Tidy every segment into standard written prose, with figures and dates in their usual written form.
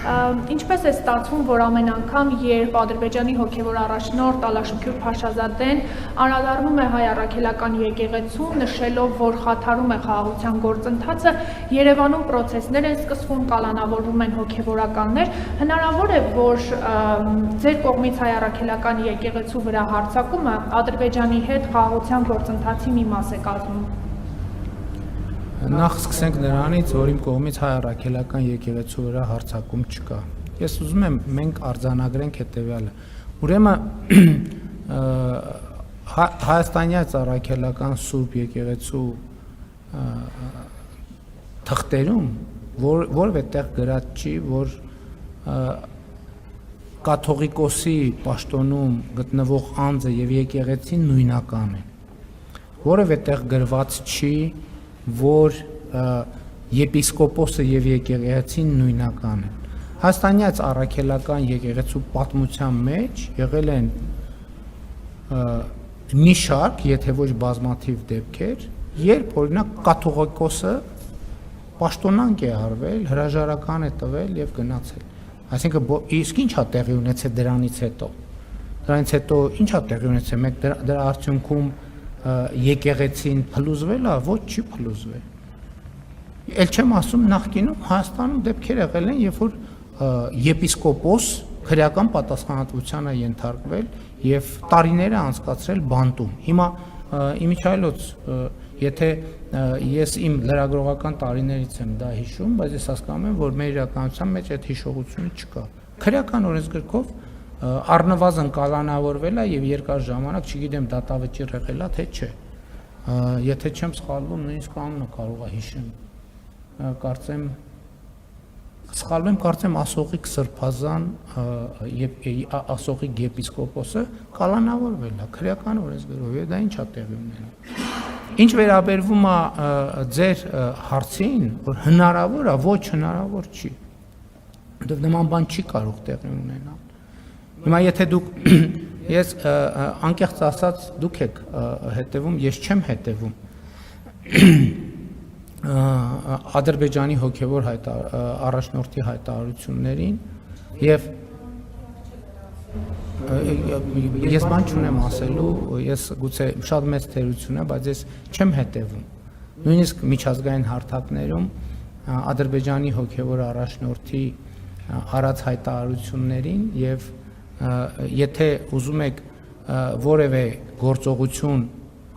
Ինչպես է ստացվում, որ ամեն անգամ, երբ Ադրբեջանի հոգևոր առաջնորդ Ալաշկյուր Փաշազադեն անդրադառնում է հայ առաքելական եկեղեցուն, նշելով, որ խաթարում է խաղաղության գործընթացը, Երևանում պրոցեսներ են սկսվում, կալանավորվում են հոգևորականներ, հնարավոր է, որ ձեր կողմից հայ առաքելական եկեղեցու վրա հարձակումը Ադրբեջանի հետ խաղաղության գործընթացի մի մաս է կազմում։ Նախ սկսենք նրանից, որ իմ կողմից հայ առաքելական եկեղեցու վրա հարձակում չկա։ Ես ուզում եմ մենք արձանագրենք հետևյալը։ Ուրեմն հայաստանյան առաքելական Սուրբ եկեղեցու թղթերում որևէ տեղ գրած չի, որ կաթողիկոսի պաշտոնում գտնվող անձը եւ եկեղեցին նույնական են։ Որևէ տեղ գրված չի, որ եպիսկոպոսը եւ եկեղեցին նույնական են։ Հայաստանյան առաքելական եկեղեցու պատմության մեջ եղել են մի շարք, եթե ոչ բազմաթիվ դեպքեր, երբ օրինակ կաթողիկոսը պաշտոնանկ է արվել, հրաժարական է տվել եւ գնացել։ Այսինքն իսկ ինչ է տեղի ունեցել դրանից հետո։ Դրանից հետո ինչ է տեղի ունեցել, մենք դրա արդյունքում եկեղեցին փլուզվել է, ոչ չի փլուզվել։ Էլ չեմ ասում նախկինում Հայաստանում դեպքեր եղել են, երբ որ եպիսկոպոս քրեական պատասխանատվության է ենթարկվել եւ տարիներ է անցկացրել բանտում։ Հիմա իմիջայլոց, եթե ես իմ լրագրողական տարիներից եմ դա հիշում, բայց ես հասկանում եմ, որ մեր իրականության մեջ այդ հիշողությունը չկա։ Քրեական օրենսգրքով առնվազն կալանավորվել է եւ երկար ժամանակ, չգիտեմ դատավճիռ եղել է թե չէ։ Եթե չեմ սխալվում, նույնիսկ անունը կարող է հիշեմ։ Կարծեմ սխալվում, կարծեմ Ասողիկ Սրբազան եւ Ասողիկ եպիսկոպոսը կալանավորվել է քրեական օրենսգրքով, եւ դա ինչ է տեղի ունենում։ Ինչ վերաբերվում է ձեր հարցին, որ հնարավոր է, ոչ հնարավոր չի։ Դեռ նման բան չի կարող տեղի ունենալ։ Հիմա եթե դուք ես անկեղծ ասած դուք եք հետևում, ես չեմ հետևում Ադրբեջանի հոգևոր առաջնորդի հայտարարություններին եւ ես բան չունեմ ասելու, ես գուցե շատ մեծ թերություն է, բայց ես չեմ հետևում։ Նույնիսկ միջազգային հարթակներում Ադրբեջանի հոգևոր առաջնորդի արած հայտարարություններին եւ եթե ուզում եք որևէ գործողություն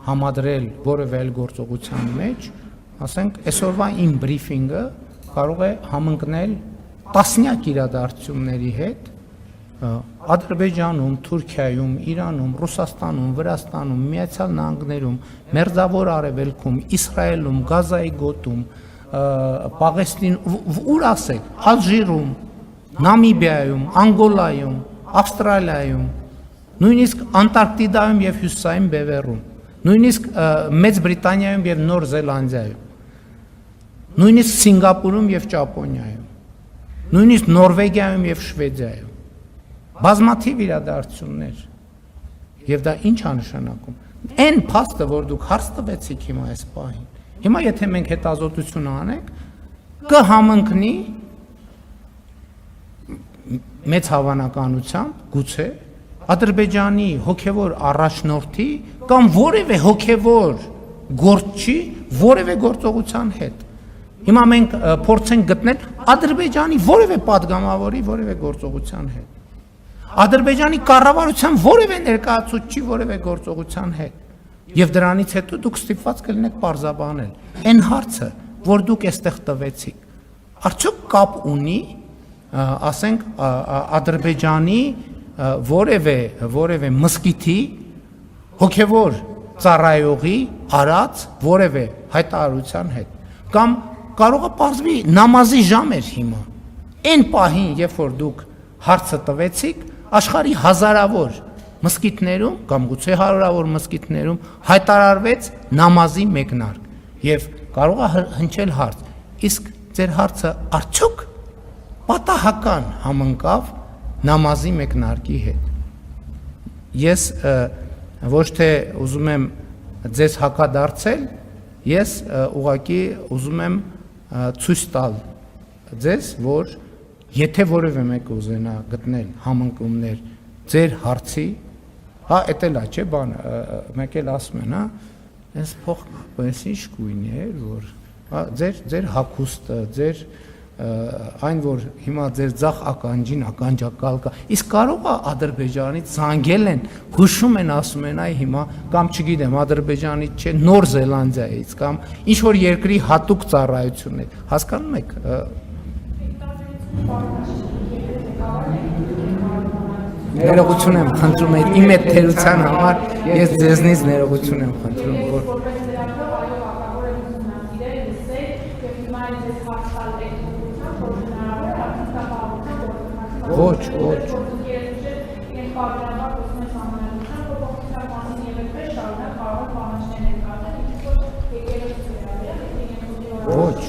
համադրել որևէ այլ գործողության մեջ, ասենք այսօրվա իմ բրիֆինգը կարող է համընկնել տասնյակ իրադարձությունների հետ Ադրբեջանում, Թուրքիայում, Իրանում, Ռուսաստանում, Վրաստանում, Միացյալ Նահանգներում, Մերձավոր Արևելքում, Իսրայելում, Գազայի գոտում, Պաղեստին, ուր ասեք, Ալժիրում, Նամիբիայում, Անգոլայում, Ավստրալիայում, նույնիսկ Անտարկտիդայում եւ Հյուսիսային Բևեռում, նույնիսկ Մեծ Բրիտանիայում եւ Նոր Զելանդիայում, նույնիսկ Սինգապուրում եւ Ճապոնիայում, նույնիսկ Նորվեգիայում եւ Շվեդիայում, բազմաթիվ իրադարձություններ, եւ դա ինչ է նշանակում։ Այն փաստը, որ դուք հարց տվեցիք հիմա այս պահին, հիմա եթե մենք հետազոտություն անենք, կհամընկնի մեծ հավանականությամբ գուցե Ադրբեջանի հոգևոր առաջնորդի կամ որևէ հոգևոր գործչի որևէ գործողության հետ։ Հիմա մենք փորձենք գտնել Ադրբեջանի որևէ падգամավորի որևէ գործողության հետ։ Ադրբեջանի կառավարության որևէ ներկայացուցչի որևէ գործողության հետ։ Եվ դրանից հետո դուք ստիպված կլինեք պարզաբանել։ Այն հարցը, որ դուք այստեղ տվեցիք, արդյոք կապ ունի, ասենք Ադրբեջանի որևէ մզկիթի հոգևոր ծառայողի արած որևէ հայտարարության հետ, կամ կարող է պարզվի նամազի ժամ էր հիմա։ Այն պահին, երբ որ դուք հարցը տվեցիք, աշխարհի հազարավոր մզկիթներում կամ գուցե հարյուրավոր մզկիթներում հայտարարվեց նամազի մեկնարկ եւ կարող է հնչել հարց. իսկ ձեր հարցը արդյոք պատահական համընկավ նամազի մեկնարկի հետ։ Ես ոչ թե ուզում եմ ձեզ հակադարձել, ես ուղղակի ուզում եմ ցույց տալ ձեզ, որ Եթե որևէ մեկը ուզենա գտնել համընկումներ ձեր հարցի, հա, էդ էլ է, չէ, բան, մեկ էլ ասում են, հա, այս փող, այս ինչ գույն է, որ, հա, ձեր հագուստը, ձեր այն որ հիմա ձեր ցախ ականջին ականջակալ կա, իսկ կարող է Ադրբեջանից զանգել են, հուշում են, ասում են, այ հիմա կամ չգիտեմ, Ադրբեջանից չէ, Նոր Զելանդիայից կամ ինչ որ երկրի հատուկ ծառայություն է, հասկանում եք։ Ներողություն եմ խնդրում, իմ այդ թերության համար ես ձեզնից ներողություն եմ խնդրում, որ Ոչ, ոչ։ Ոչ։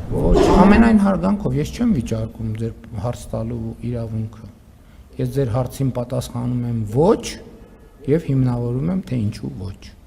Ոչ, ամենայն հարգանքով ես չեմ վիճարկում ձեր հարց տալու իրավունքը։ Ես ձեր հարցին պատասխանում եմ ոչ եւ հիմնավորում եմ թե ինչու ոչ։